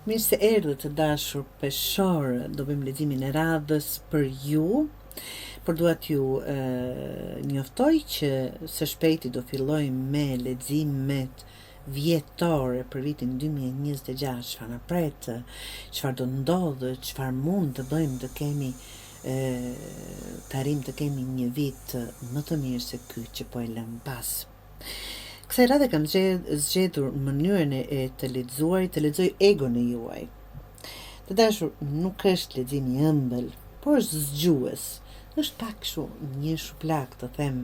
Mirë se erdhët të dashur peshorë, do bëjmë leximin e radhës për ju, por dua t'ju njoftoj që së shpejti do fillojmë me leximet vjetore për vitin 2026, çfarë na pret, çfarë do ndodhë, çfarë mund të bëjmë të kemi të arrijmë të kemi një vit më të mirë se ky që po e lëm pas. Kësaj radhe kam zgjedhur mënyrën e të lexoj egon e juaj. Të dashur, nuk është lexim i ëmbël, por është zgjues. Është pak kështu një shuplak të them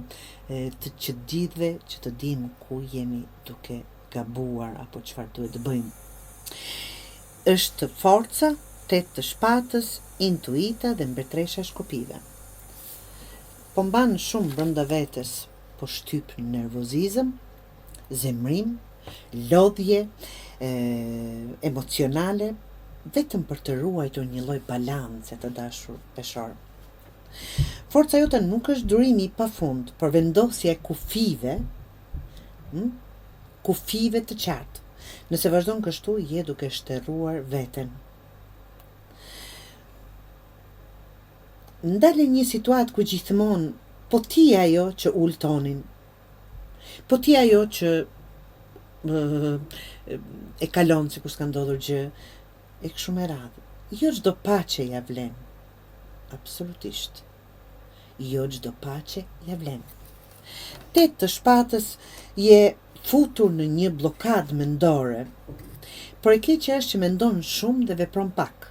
të që gjithve që të dim ku jemi duke gabuar apo çfarë duhet të bëjmë. Është forca, 8 të shpatës, intuita dhe mbretëresha e shkopive. Po mban shumë brenda vetes, po shtyp nervozizëm, zemrim, lodhje emocionale, vetëm për të ruajtur një lloj balance të dashur peshor. Forca jote nuk është durimi i pafund, por vendosja e kufive, kufive të qartë. Nëse vazhdon kështu, je duke shterruar veten. Ndale një situatë ku gjithmonë po ti ajo që ul tonin. Po ti ajo që e kalon sikur s'ka ndodhur gjë, e kështu me radhë. Jo çdo paqe ja vlen. Absolutisht. Jo çdo paqe ja vlen. 8 të shpatës je futur në një blokadë mendore, por e keqja është që mendon shumë dhe vepron pak.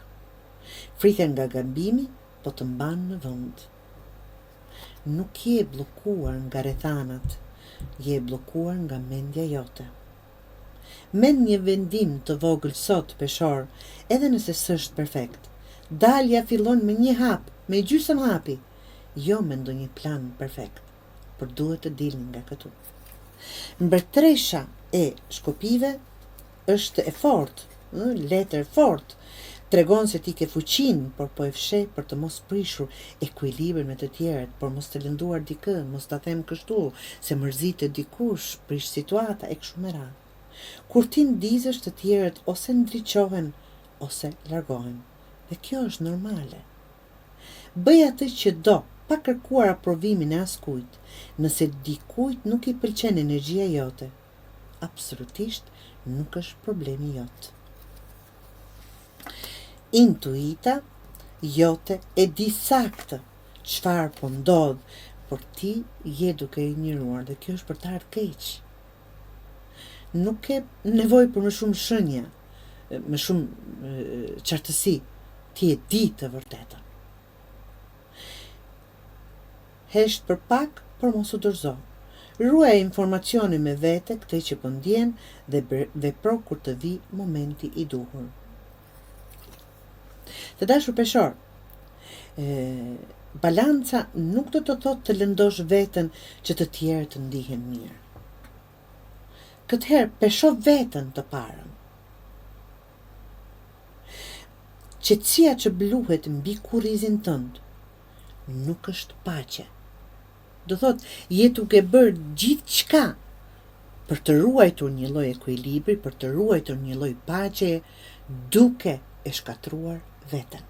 Friten nga gabimi, po të mban në vend. Nuk je bllokuar nga rrethanat, je bllokuar nga mendja jote. Mend një vendim të vogël sot peshor, edhe nëse s'është perfekt. Dalja fillon me një hap, me gjysmë hapi, jo me ndonjë plan perfekt, por duhet të dilni nga këtu. Mbretëresha e shkopive është e fortë, letër fort. Tregon se ti ke fuqinë, por po e fsheh për të mos prishur ekuilibrin me të tjerët, por mos të lënduar dikë, mos ta them kështu, se mërzitet dikush, prish situata e kështu me radhë. Kur ti ndizesh, të tjerët ose ndriçohen ose largohen. Dhe kjo është normale. Bëj atë që do, pa kërkuar aprovimin e askujt. Nëse dikujt nuk i pëlqen energjia jote, absolutisht nuk është problemi jot. Intuita jote e di saktë çfarë po ndodh, por ti je duke injoruar dhe kjo është për të ardhur keq. Nuk ke nevojë për më shumë shënje, më shumë qartësi, ti e di të vërtetën. Hesht për pak, por mos u dorëzo. Ruaj informacioni me vete këtë që po ndjen dhe vepro kur të vi momenti i duhur. Të dashur peshor, balanca nuk do të thotë të lëndosh veten që të tjerët të ndihen mirë. Këtëherë pesho veten të parën. Qetësia që bluhet mbi kurrizin tënd nuk është paqe. Do thotë, je duke bërë gjithçka për të ruajtur një lloj ekuilibri, për të ruajtur një lloj paqe, duke e shkatruar veten.